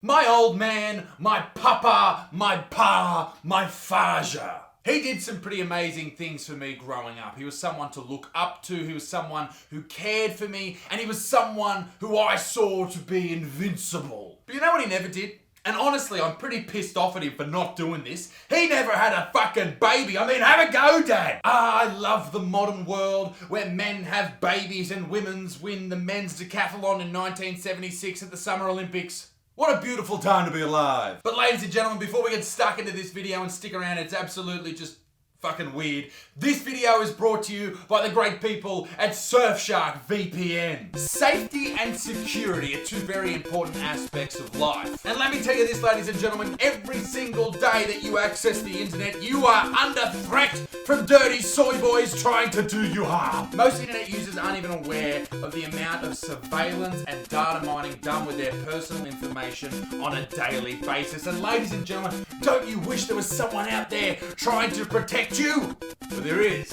My old man, my papa, my pa, my faja. He did some pretty amazing things for me growing up. He was someone to look up to, he was someone who cared for me, and he was someone who I saw to be invincible. But you know what he never did? And honestly, I'm pretty pissed off at him for not doing this. He never had a fucking baby. I mean, have a go, Dad. I love the modern world where men have babies and women's win the men's decathlon in 1976 at the Summer Olympics. What a beautiful time to be alive. But ladies and gentlemen, before we get stuck into this video and stick around, it's absolutely just fucking weird. This video is brought to you by the great people at Surfshark VPN. Safety and security are two very important aspects of life. And let me tell you this, ladies and gentlemen, every single day that you access the internet, you are under threat from dirty soy boys trying to do you harm. Most internet users aren't even aware of the amount of surveillance and data mining done with their personal information on a daily basis. And ladies and gentlemen, don't you wish there was someone out there trying to protect you? Well, there is.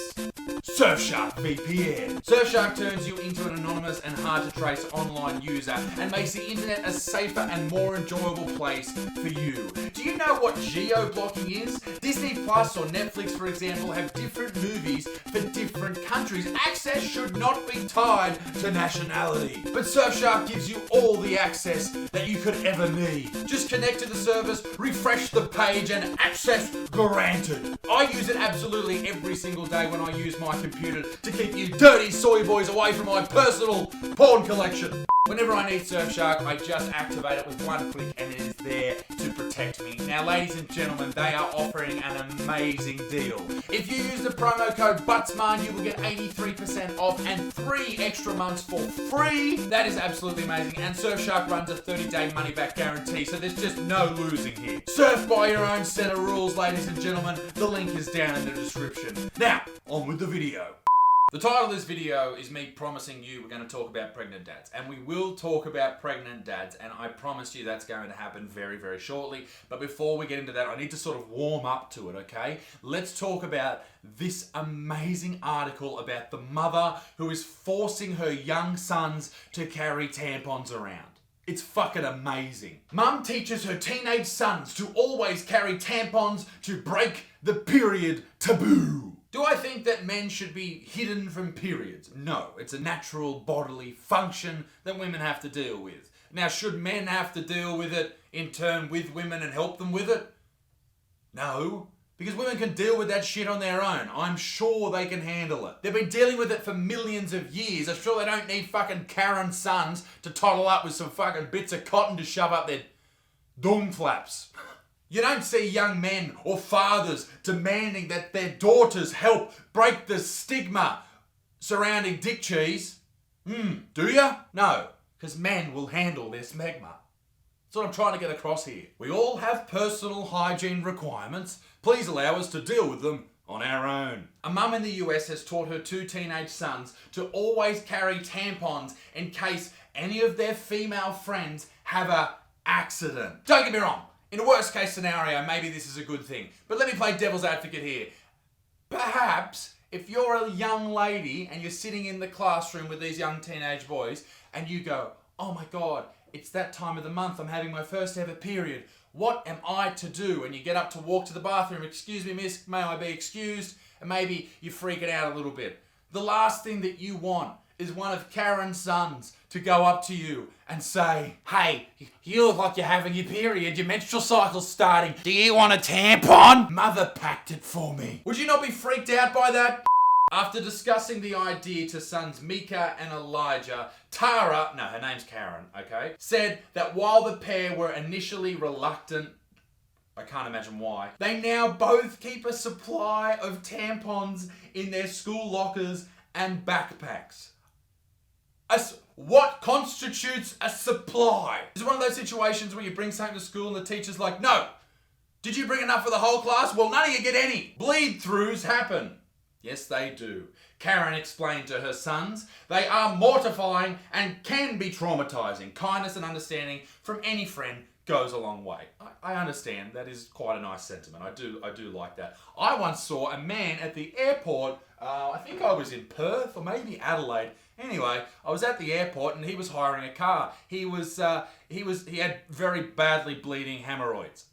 Surfshark VPN. Surfshark turns you into an anonymous and hard to trace online user and makes the internet a safer and more enjoyable place for you. Do you know what geo-blocking is? Disney Plus or Netflix, for example, have different movies for different countries. Access should not be tied to nationality. But Surfshark gives you all the access that you could ever need. Just connect to the service, refresh the page, and access granted. I use it absolutely every single day when I use my computer to keep you dirty soy boys away from my personal porn collection. Whenever I need Surfshark, I just activate it with one click and it is there to protect me. Now, ladies and gentlemen, they are offering an amazing deal. If you use the promo code BUTSMAN, you will get 83% off and 3 extra months for free. That is absolutely amazing. And Surfshark runs a 30-day money-back guarantee, so there's just no losing here. Surf by your own set of rules, ladies and gentlemen. The link is down in the description. Now, on with the video. The title of this video is me promising you we're going to talk about pregnant dads. And we will talk about pregnant dads, and I promise you that's going to happen very, very shortly. But before we get into that, I need to sort of warm up to it, okay? Let's talk about this amazing article about the mother who is forcing her young sons to carry tampons around. It's fucking amazing. Mum teaches her teenage sons to always carry tampons to break the period taboo. Do I think that men should be hidden from periods? No, it's a natural bodily function that women have to deal with. Now, should men have to deal with it in turn with women and help them with it? No, because women can deal with that shit on their own. I'm sure they can handle it. They've been dealing with it for millions of years. I'm sure they don't need fucking Karen sons to toddle up with some fucking bits of cotton to shove up their dung flaps. You don't see young men or fathers demanding that their daughters help break the stigma surrounding dick cheese. Do you? No, because men will handle their smegma. That's what I'm trying to get across here. We all have personal hygiene requirements. Please allow us to deal with them on our own. A mum in the US has taught her 2 teenage sons to always carry tampons in case any of their female friends have an accident. Don't get me wrong. In a worst case scenario, maybe this is a good thing. But let me play devil's advocate here. Perhaps if you're a young lady and you're sitting in the classroom with these young teenage boys and you go, oh my God, it's that time of the month, I'm having my first ever period. What am I to do? And you get up to walk to the bathroom, excuse me miss, may I be excused? And maybe you're freaking out a little bit. The last thing that you want is one of Karen's sons to go up to you and say, hey, you look like you're having your period, your menstrual cycle's starting. Do you want a tampon? Mother packed it for me. Would you not be freaked out by that? After discussing the idea to sons Mika and Elijah, Tara, no, her name's Karen, okay, said that while the pair were initially reluctant, I can't imagine why, they now both keep a supply of tampons in their school lockers and backpacks. What constitutes a supply? Is it one of those situations where you bring something to school and the teacher's like, no, did you bring enough for the whole class? Well, none of you get any. Bleed-throughs happen. Yes, they do. Karen explained to her sons, they are mortifying and can be traumatizing. Kindness and understanding from any friend goes a long way. I understand. That is quite a nice sentiment. I do like that. I once saw a man at the airport, I think I was in Perth or maybe Adelaide, Anyway, I was at the airport and he was hiring a car. He had very badly bleeding hemorrhoids.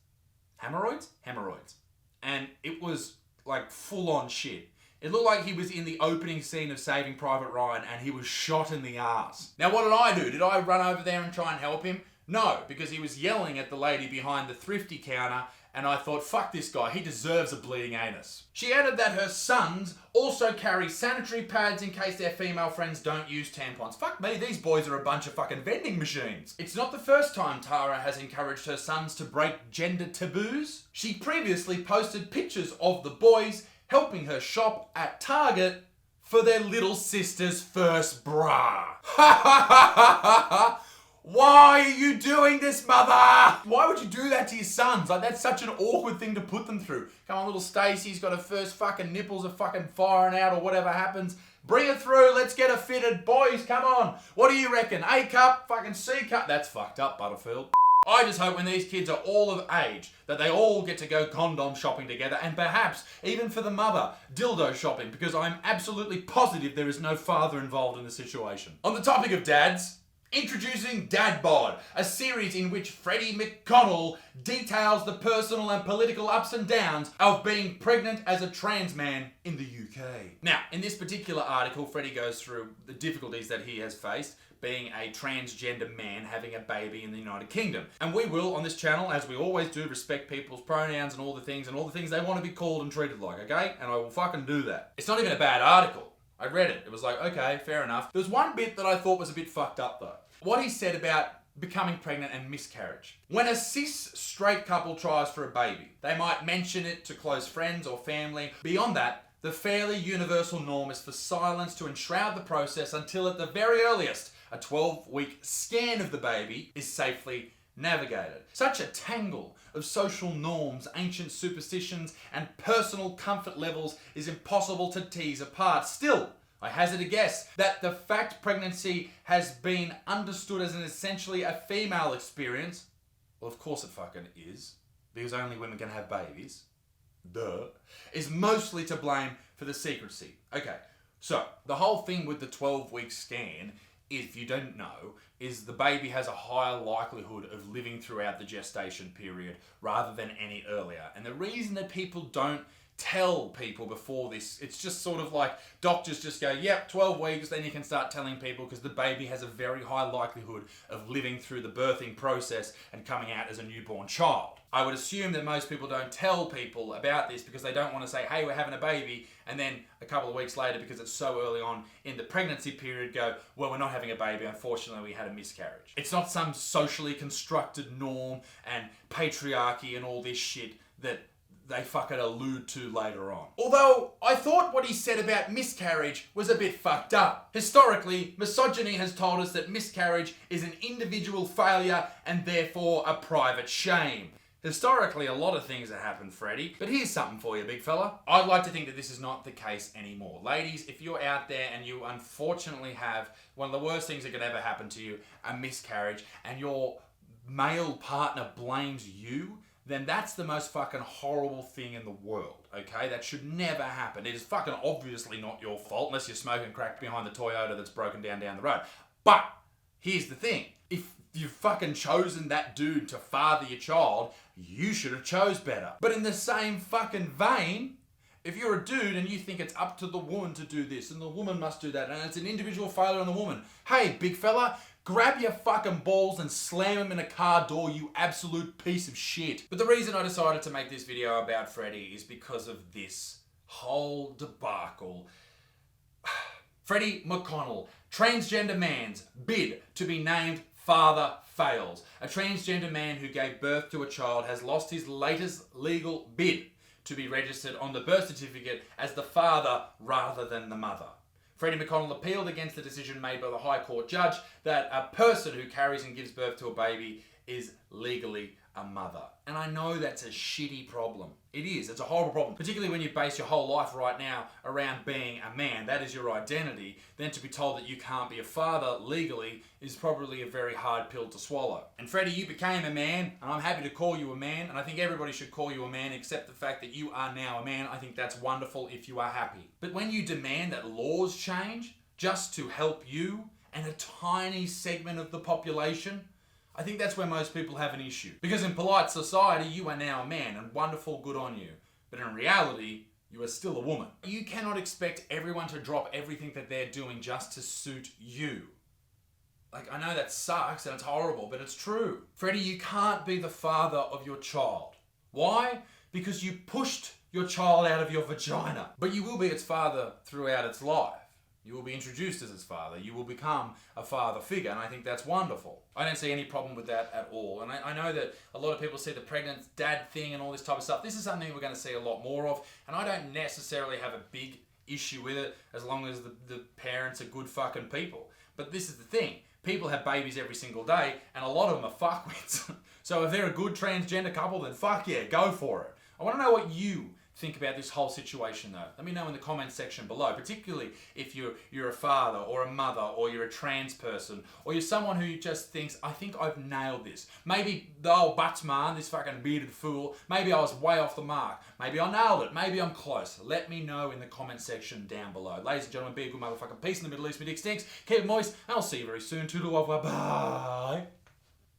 Hemorrhoids? Hemorrhoids. And it was like full on shit. It looked like he was in the opening scene of Saving Private Ryan and he was shot in the ass. Now what did I do? Did I run over there and try and help him? No, because he was yelling at the lady behind the thrifty counter and I thought, fuck this guy, he deserves a bleeding anus. She added that her sons also carry sanitary pads in case their female friends don't use tampons. Fuck me, these boys are a bunch of fucking vending machines. It's not the first time Tara has encouraged her sons to break gender taboos. She previously posted pictures of the boys helping her shop at Target for their little sister's first bra. Ha ha ha ha ha! Why are you doing this, mother? Why would you do that to your sons? Like, that's such an awkward thing to put them through. Come on, little Stacey's got her first fucking nipples are fucking firing out or whatever happens. Bring her through, let's get her fitted. Boys, come on. What do you reckon? A cup, fucking C cup? That's fucked up, Butterfield. I just hope when these kids are all of age that they all get to go condom shopping together and perhaps even for the mother, dildo shopping, because I'm absolutely positive there is no father involved in the situation. On the topic of dads, introducing Dad Bod, a series in which Freddie McConnell details the personal and political ups and downs of being pregnant as a trans man in the UK. Now, in this particular article, Freddie goes through the difficulties that he has faced being a transgender man having a baby in the United Kingdom. And we will, on this channel, as we always do, respect people's pronouns and all the things they want to be called and treated like, okay? And I will fucking do that. It's not even a bad article. I read it. It was like, okay, fair enough. There was one bit that I thought was a bit fucked up though. What he said about becoming pregnant and miscarriage. When a cis straight couple tries for a baby, they might mention it to close friends or family. Beyond that, the fairly universal norm is for silence to enshroud the process until at the very earliest, a 12-week scan of the baby is safely navigated. Such a tangle of social norms, ancient superstitions, and personal comfort levels is impossible to tease apart. Still, I hazard a guess that the fact pregnancy has been understood as an essentially a female experience, well, of course it fucking is, because only women can have babies, duh, is mostly to blame for the secrecy. Okay, so the whole thing with the 12-week scan, if you don't know, is the baby has a higher likelihood of living throughout the gestation period rather than any earlier. And the reason that people don't tell people before this, it's just sort of like doctors just go, yep, 12 weeks, then you can start telling people because the baby has a very high likelihood of living through the birthing process and coming out as a newborn child. I would assume that most people don't tell people about this because they don't want to say, hey, we're having a baby, and then a couple of weeks later, because it's so early on in the pregnancy period, go, well, we're not having a baby, unfortunately we had a miscarriage. It's not some socially constructed norm and patriarchy and all this shit that they fucking allude to later on. Although, I thought what he said about miscarriage was a bit fucked up. Historically, misogyny has told us that miscarriage is an individual failure and therefore a private shame. Historically, a lot of things have happened, Freddie, but here's something for you, big fella. I'd like to think that this is not the case anymore. Ladies, if you're out there and you unfortunately have one of the worst things that could ever happen to you, a miscarriage, and your male partner blames you, then that's the most fucking horrible thing in the world, okay? That should never happen. It is fucking obviously not your fault unless you're smoking crack behind the Toyota that's broken down the road. But here's the thing. If you've fucking chosen that dude to father your child, you should have chose better. But in the same fucking vein, if you're a dude and you think it's up to the woman to do this and the woman must do that and it's an individual failure on the woman, hey, big fella, grab your fucking balls and slam them in a car door, you absolute piece of shit. But the reason I decided to make this video about Freddie is because of this whole debacle. Freddie McConnell, transgender man's bid to be named father fails. A transgender man who gave birth to a child has lost his latest legal bid to be registered on the birth certificate as the father rather than the mother. Freddie McConnell appealed against the decision made by the High Court judge that a person who carries and gives birth to a baby is legally a mother. And I know that's a shitty problem. It is. It's a horrible problem. Particularly when you base your whole life right now around being a man. That is your identity. Then to be told that you can't be a father legally is probably a very hard pill to swallow. And Freddie, you became a man, and I'm happy to call you a man, and I think everybody should call you a man except the fact that you are now a man. I think that's wonderful if you are happy. But when you demand that laws change, just to help you and a tiny segment of the population, I think that's where most people have an issue. Because in polite society, you are now a man, and wonderful, good on you. But in reality, you are still a woman. You cannot expect everyone to drop everything that they're doing just to suit you. Like, I know that sucks and it's horrible, but it's true. Freddie, you can't be the father of your child. Why? Because you pushed your child out of your vagina. But you will be its father throughout its life. You will be introduced as its father. You will become a father figure, and I think that's wonderful. I don't see any problem with that at all. And I know that a lot of people see the pregnant dad thing and all this type of stuff. This is something we're going to see a lot more of, and I don't necessarily have a big issue with it as long as the parents are good fucking people. But this is the thing. People have babies every single day, and a lot of them are fuckwits. So if they're a good transgender couple, then fuck yeah, go for it. I want to know what you think about this whole situation though. Let me know in the comments section below, particularly if you're a father or a mother or you're a trans person or you're someone who just thinks, I think I've nailed this. Maybe the old Buttsman, this fucking bearded fool, maybe I was way off the mark. Maybe I nailed it. Maybe I'm close. Let me know in the comment section down below. Ladies and gentlemen, be a good motherfucking peace in the Middle East. My dick stinks. Keep it moist, and I'll see you very soon. Toodle-off. Bye.